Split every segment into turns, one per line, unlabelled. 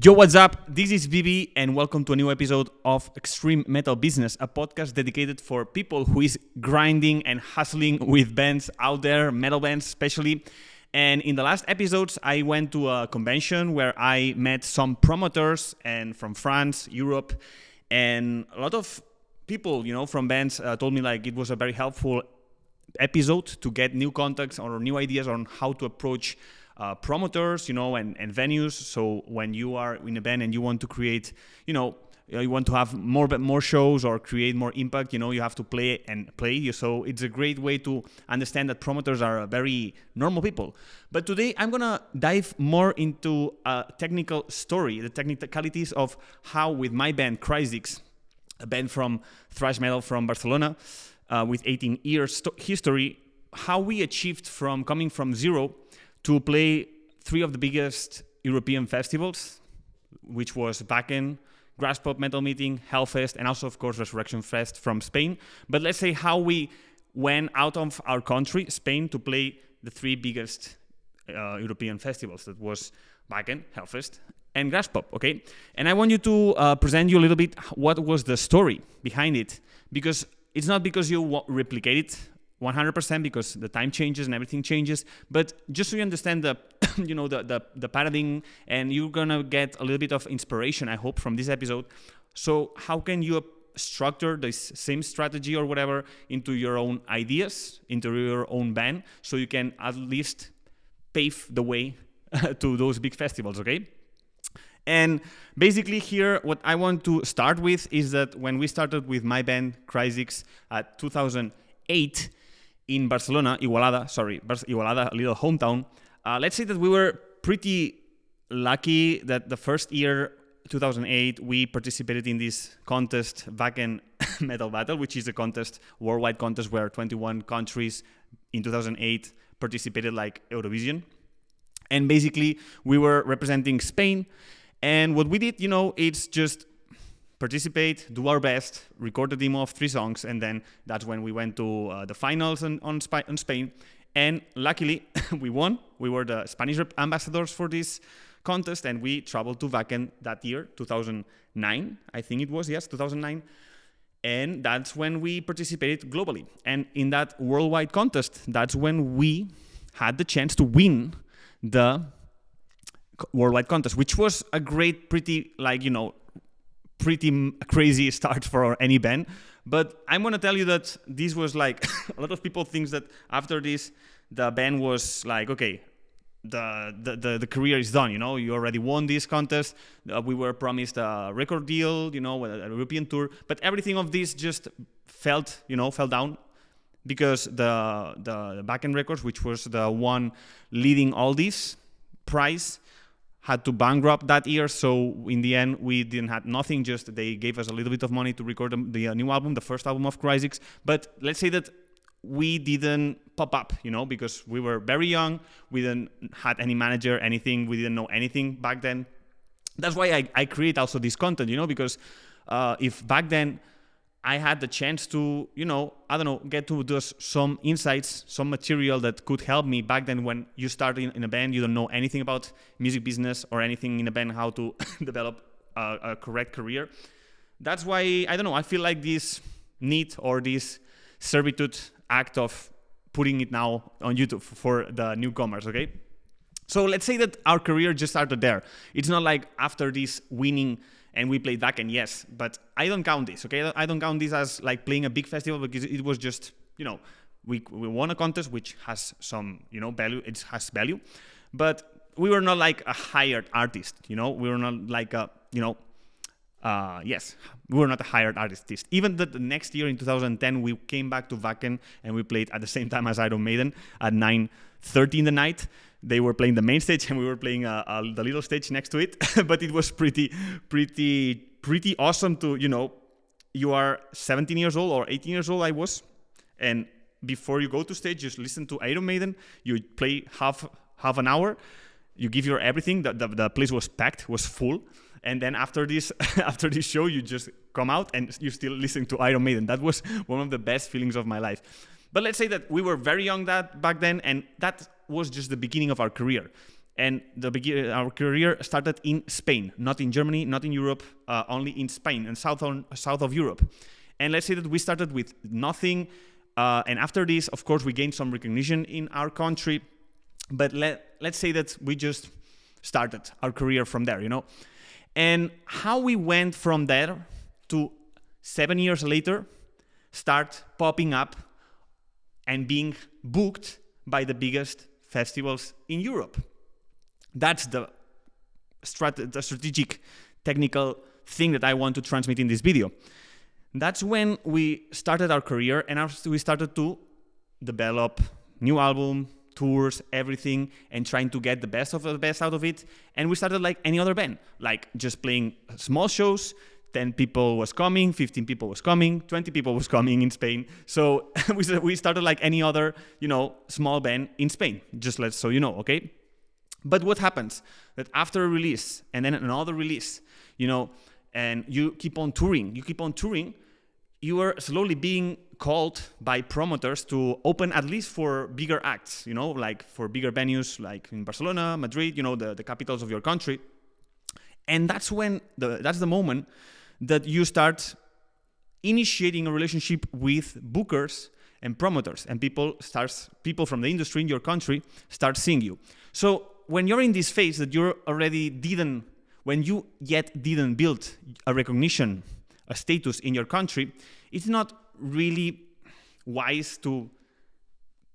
Yo, what's up? This is Vivi, and welcome to a new episode of Extreme Metal Business, a podcast dedicated for people who is grinding and hustling with bands out there, metal bands especially. And in the last episodes, I went to a convention where I met some promoters and from France, Europe, and a lot of people, from bands told me like it was a very helpful episode to get new contacts or new ideas on how to approach promoters, and venues. So when you are in a band and you want to create, you want to have more shows or create more impact, you have to play. So it's a great way to understand that promoters are very normal people. But today I'm gonna dive more into a technical story, the technicalities of how with my band Cryzix, a band from thrash metal from Barcelona, with 18 years history, how we achieved from coming from zero to play three of the biggest European festivals, which was Wacken, Graspop Metal Meeting, Hellfest, and also, of course, Resurrection Fest from Spain. But let's say how we went out of our country, Spain, to play the three biggest European festivals. That was Wacken, Hellfest, and Graspop, okay? And I want you to present you a little bit what was the story behind it, because it's not because you replicate it 100% because the time changes and everything changes, but just so you understand the the paradigm, and you're gonna get a little bit of inspiration, I hope, from this episode. So how can you structure this same strategy or whatever into your own ideas, into your own band, so you can at least pave the way to those big festivals, okay? And basically here, what I want to start with is that when we started with my band Cryzix at 2008, in Barcelona, Igualada, a little hometown, let's say that we were pretty lucky that the first year, 2008, we participated in this contest, Wacken Metal Battle, which is a contest, worldwide contest where 21 countries in 2008 participated like Eurovision. And basically, we were representing Spain. And what we did, it's just participate, do our best, record a demo of 3 songs, and then that's when we went to the finals on Spain. And luckily, we won. We were the Spanish ambassadors for this contest, and we traveled to Wacken that year, 2009, I think it was, yes, 2009. And that's when we participated globally. And in that worldwide contest, that's when we had the chance to win the worldwide contest, which was a great, pretty crazy start for any band. But I'm going to tell you that this was like, a lot of people think that after this, the band was like, okay, the career is done, you already won this contest. We were promised a record deal, a European tour, but everything of this just fell down because the Wacken Records, which was the one leading all this prize, had to bankrupt that year. So in the end, we didn't have nothing. Just they gave us a little bit of money to record the new album, the first album of Cryzix. But let's say that we didn't pop up, because we were very young. We didn't had any manager, anything. We didn't know anything back then. That's why I create also this content, because if back then I had the chance to, get to do some insights, some material that could help me back then when you start in a band, you don't know anything about music business or anything in a band, how to develop a correct career. That's why, I feel like this need or this servitude act of putting it now on YouTube for the newcomers, okay? So let's say that our career just started there. It's not like after this winning and we played Wacken, yes, but I don't count this, okay? I don't count this as like playing a big festival because it was just, we won a contest which has some, value. It has value, but we were not like a hired artist, We were not like a, we were not a hired artist. Even the next year in 2010, we came back to Wacken and we played at the same time as Iron Maiden at 9:30 in the night. They were playing the main stage and we were playing the little stage next to it. But it was pretty awesome to, you are 17 years old or 18 years old, I was. And before you go to stage, just listen to Iron Maiden. You play half an hour. You give your everything. The place was packed, was full. And then after this show, you just come out and you still listen to Iron Maiden. That was one of the best feelings of my life. But let's say that we were very young back then, and that was just the beginning of our career. And our career started in Spain, not in Germany, not in Europe, only in Spain and south of Europe. And let's say that we started with nothing. And after this, of course, we gained some recognition in our country. But let's say that we just started our career from there, And how we went from there to 7 years later, start popping up and being booked by the biggest festivals in Europe. That's the strategic, technical thing that I want to transmit in this video. That's when we started our career, and we started to develop new album, tours, everything, and trying to get the best of the best out of it. And we started like any other band, like just playing small shows. 10 people was coming, 15 people was coming, 20 people was coming in Spain. So we started like any other, small band in Spain, just so you know, okay? But what happens that after a release and then another release, and you keep on touring, you are slowly being called by promoters to open at least for bigger acts, like for bigger venues, like in Barcelona, Madrid, the capitals of your country. And that's when that's the moment that you start initiating a relationship with bookers and promoters, and people from the industry in your country start seeing you. So when you're in this phase that when you yet didn't build a recognition, a status in your country, it's not really wise to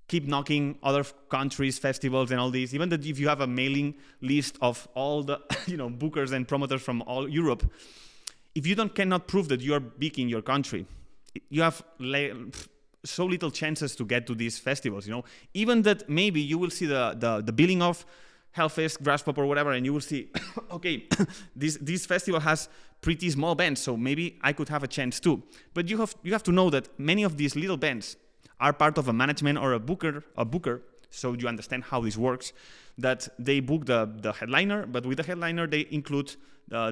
keep knocking other countries, festivals, and all this. Even that if you have a mailing list of all the bookers and promoters from all Europe, if you cannot prove that you are big in your country, you have so little chances to get to these festivals. Even that maybe you will see the billing of Hellfest, Graspop, or whatever, and you will see, okay, this festival has pretty small bands, so maybe I could have a chance too. But you have to know that many of these little bands are part of a management or a booker, so you understand how this works, that they book the headliner, but with the headliner they include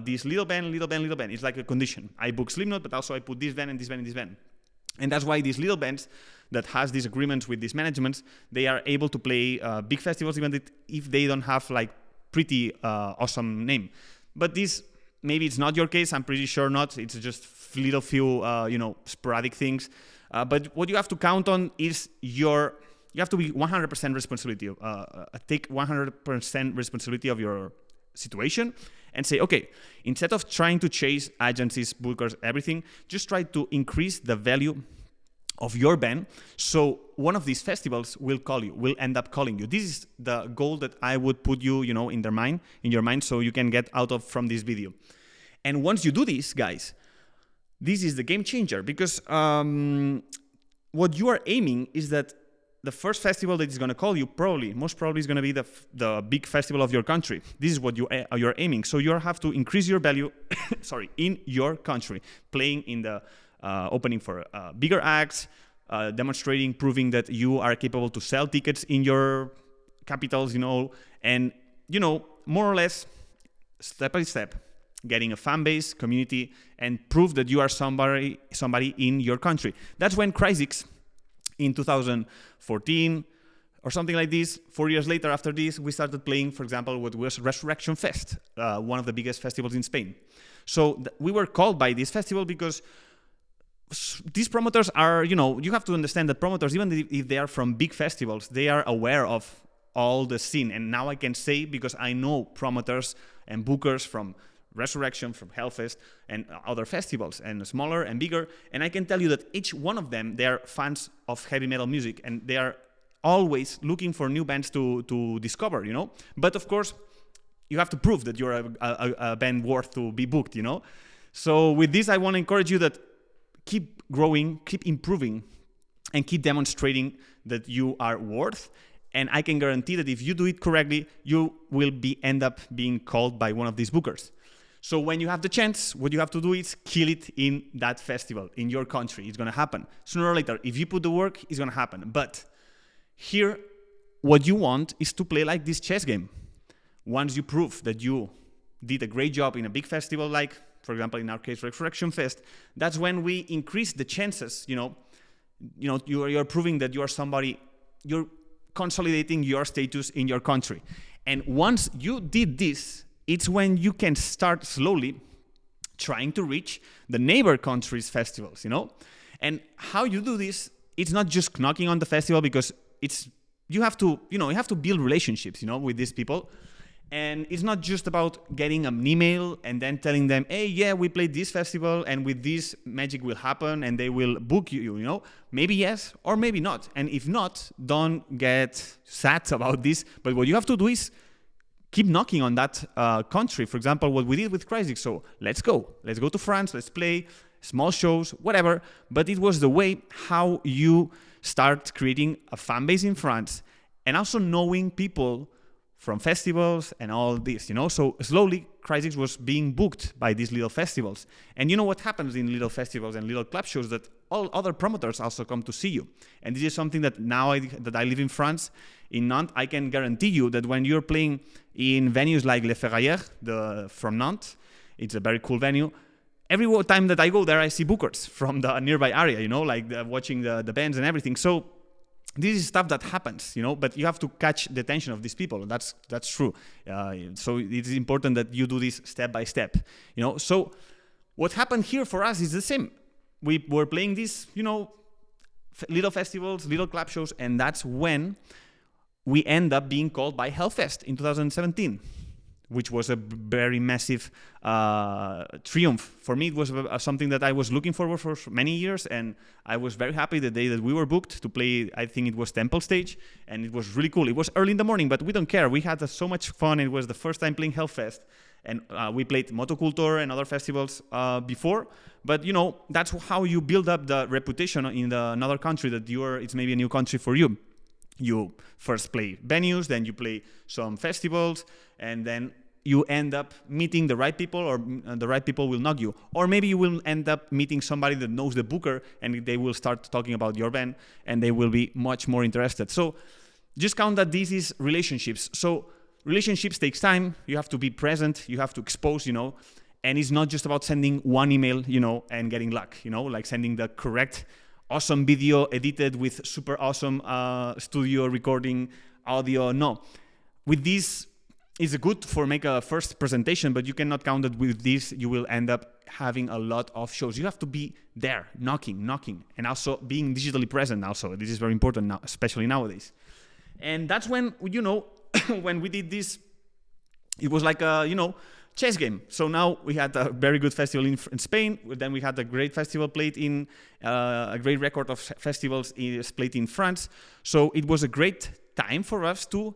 this little band. It's like a condition. I book Slipknot, but also I put this band and this band and this band. And that's why these little bands that has these agreements with these managements, they are able to play big festivals even if they don't have like pretty awesome name. But this, maybe it's not your case. I'm pretty sure not. It's just little few, sporadic things. But what you have to count on is you have to be 100% responsibility. Take 100% responsibility of your situation and say, okay, instead of trying to chase agencies, bookers, everything, just try to increase the value of your band. So one of these festivals will end up calling you. This is the goal that I would put you, in your mind, so you can get out from this video. And once you do this, guys, this is the game changer, because what you are aiming is that the first festival that is going to call you most probably is going to be the big festival of your country. This is what you're aiming. So you have to increase your value, in your country, playing in the opening for bigger acts, demonstrating, proving that you are capable to sell tickets in your capitals, and more or less, step by step, getting a fan base, community, and prove that you are somebody in your country. That's when Cryzix, in 2014 or something like this, 4 years later after this, we started playing, for example, what was Resurrection Fest, one of the biggest festivals in Spain. So we were called by this festival because these promoters are, you have to understand that promoters, even if they are from big festivals, they are aware of all the scene. And now I can say, because I know promoters and bookers from Resurrection, from Hellfest, and other festivals, and smaller and bigger, and I can tell you that each one of them, they are fans of heavy metal music, and they are always looking for new bands to discover, But of course, you have to prove that you're a band worth to be booked, So with this, I want to encourage you that keep growing, keep improving, and keep demonstrating that you are worth. And I can guarantee that if you do it correctly, you will end up being called by one of these bookers. So when you have the chance, what you have to do is kill it in that festival, in your country. It's going to happen. Sooner or later, if you put the work, it's going to happen. But here, what you want is to play like this chess game. Once you prove that you did a great job in a big festival, like, for example, in our case, Resurrection Fest, that's when we increase the chances, you're proving that you are somebody, you're consolidating your status in your country. And once you did this, it's when you can start slowly trying to reach the neighbor countries' festivals, And how you do this, it's not just knocking on the festival, because you have to build relationships, with these people. And it's not just about getting an email and then telling them, hey, yeah, we played this festival and with this magic will happen and they will book you, Maybe yes or maybe not. And if not, don't get sad about this. But what you have to do is keep knocking on that country. For example, what we did with Crysis. So let's go to France, let's play small shows, whatever. But it was the way how you start creating a fan base in France and also knowing people from festivals and all this, So slowly, Crysis was being booked by these little festivals. And you know what happens in little festivals and little club shows, that all other promoters also come to see you. And this is something that now that I live in France, in Nantes, I can guarantee you that when you're playing in venues like Le Ferrailleur from Nantes, it's a very cool venue. Every time that I go there, I see bookers from the nearby area, watching the bands and everything. So this is stuff that happens, but you have to catch the attention of these people. That's true. So it is important that you do this step by step, So what happened here for us is the same. We were playing these, little festivals, little club shows, and that's when we end up being called by Hellfest in 2017. Which was a very massive triumph. For me, it was something that I was looking forward for many years, and I was very happy the day that we were booked to play, I think it was Temple Stage, and it was really cool. It was early in the morning, but we don't care. We had so much fun. It was the first time playing Hellfest, and we played Motocultor and other festivals before, but that's how you build up the reputation in another country that it's maybe a new country for you. You first play venues, then you play some festivals, and then you end up meeting the right people, or the right people will knock you. Or maybe you will end up meeting somebody that knows the booker, and they will start talking about your band, and they will be much more interested. So just count that this is relationships. So relationships takes time. You have to be present. You have to expose, and it's not just about sending one email, and getting luck, like sending the correct awesome video edited with super awesome studio recording audio. No. With this, it's good for make a first presentation, but you cannot count that with this you will end up having a lot of shows. You have to be there, knocking, and also being digitally present also. This is very important now, especially nowadays. And that's when, when we did this, it was like a, chess game. So now we had a very good festival in Spain. Then we had a great festival played in, a great record of festivals played in France. So it was a great time for us to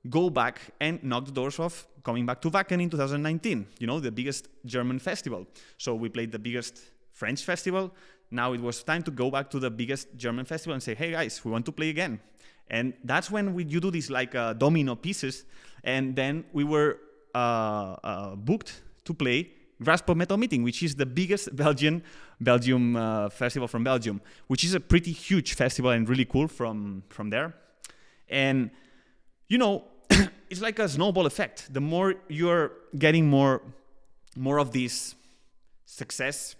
go back and knock the doors of coming back to Wacken in 2019, the biggest German festival. So we played the biggest French festival. Now it was time to go back to the biggest German festival and say, hey guys, we want to play again. And that's when you do these like domino pieces. And then we were booked to play Graspop Metal Meeting, which is the biggest Belgium festival from Belgium, which is a pretty huge festival and really cool from there. And it's like a snowball effect. The more you're getting more of these success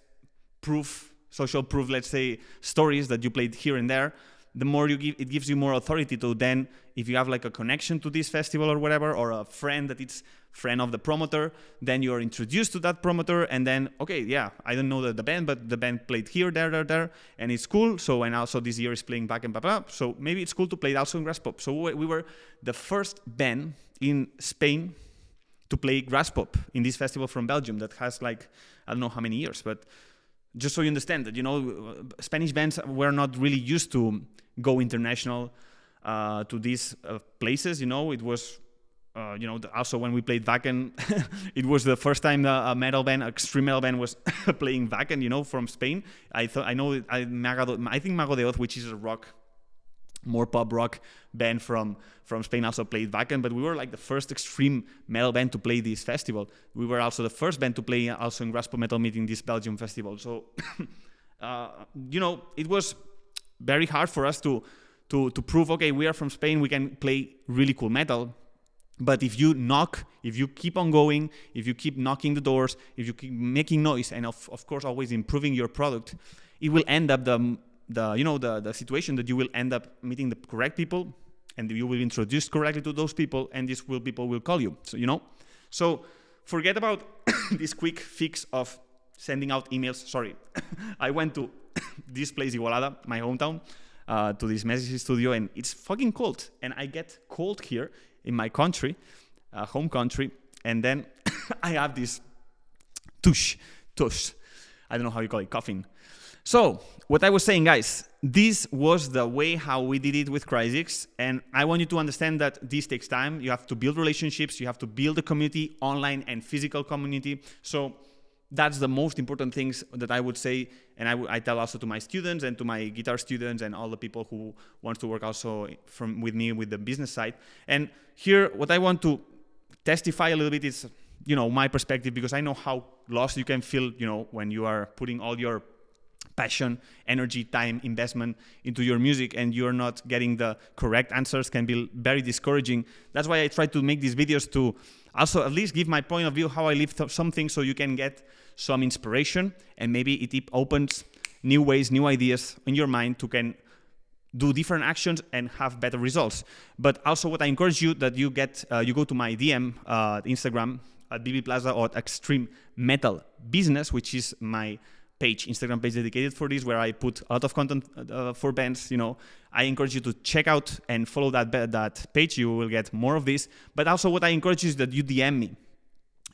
proof, social proof, let's say, stories that you played here and there, the more it gives you more authority to then, if you have like a connection to this festival or whatever, or a friend that it's friend of the promoter, then you're introduced to that promoter, and then, okay, yeah, I don't know the band, but the band played here, there, and it's cool. So, and also this year is playing back and blah. So maybe it's cool to play also in Graspop. So we were the first band in Spain to play Graspop in this festival from Belgium that has like, I don't know how many years, but just so you understand that, Spanish bands were not really used to go international to these places. It was, also when we played Wacken, it was the first time a metal band, extreme metal band, was playing Wacken, from Spain. I think Mago de Oz, which is a rock, more pop rock band from Spain, also played Wacken, but we were like the first extreme metal band to play this festival. We were also the first band to play also in Graspop Metal Meeting, this Belgium festival. So, it was very hard for us to prove, okay, we are from Spain, we can play really cool metal. But if you keep on going, if you keep knocking the doors, if you keep making noise, and of course always improving your product, it will end up the situation that you will end up meeting the correct people and you will be introduced correctly to those people, and these people will call you. So forget about this quick fix of sending out emails. Sorry, I went to this place, Igualada, my hometown, to this message studio, and it's fucking cold. And I get cold here in my country, home country, and then I have this tush. I don't know how you call it, coughing. So what I was saying, guys, this was the way how we did it with Cryzix, and I want you to understand that this takes time. You have to build relationships, you have to build a community, online and physical community. So that's the most important things that I would say, and I tell also to my students and to my guitar students and all the people who want to work also with me with the business side. And here, what I want to testify a little bit is, my perspective, because I know how lost you can feel, when you are putting all your passion, energy, time, investment into your music and you're not getting the correct answers. Can be very discouraging. That's why I try to make these videos to also at least give my point of view, how I live something, so you can get some inspiration, and maybe it opens new ways, new ideas in your mind to can do different actions and have better results. But also what I encourage you that you go to my DM, Instagram at BB Plaza or at Extreme Metal Business, which is my Instagram page dedicated for this, where I put a lot of content for bands. I encourage you to check out and follow that page. You will get more of this. But also what I encourage you is that you DM me.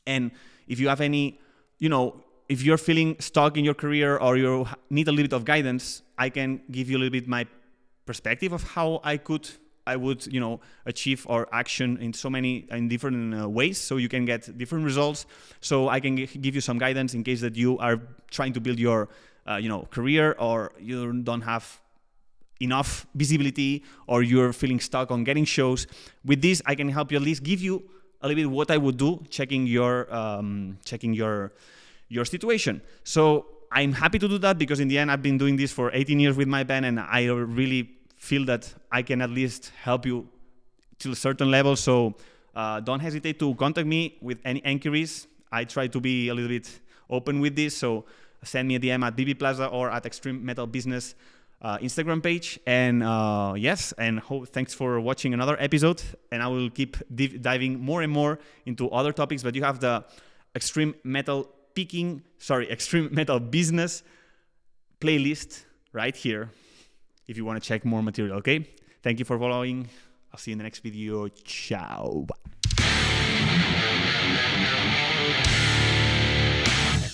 And if you have any, if you're feeling stuck in your career or you need a little bit of guidance, I can give you a little bit my perspective of how I would achieve or action in different ways, so you can get different results. So I can give you some guidance in case that you are trying to build your career, or you don't have enough visibility, or you're feeling stuck on getting shows. With this, I can help you, at least give you a little bit what I would do, checking your situation. So I'm happy to do that, because in the end, I've been doing this for 18 years with my band, and I really feel that I can at least help you to a certain level. So don't hesitate to contact me with any inquiries. I try to be a little bit open with this. So send me a DM at BB Plaza or at Extreme Metal Business Instagram page. And thanks for watching another episode. And I will keep diving more and more into other topics. But you have the Extreme Metal Business playlist right here, if you want to check more material, okay? Thank you for following. I'll see you in the next video. Ciao.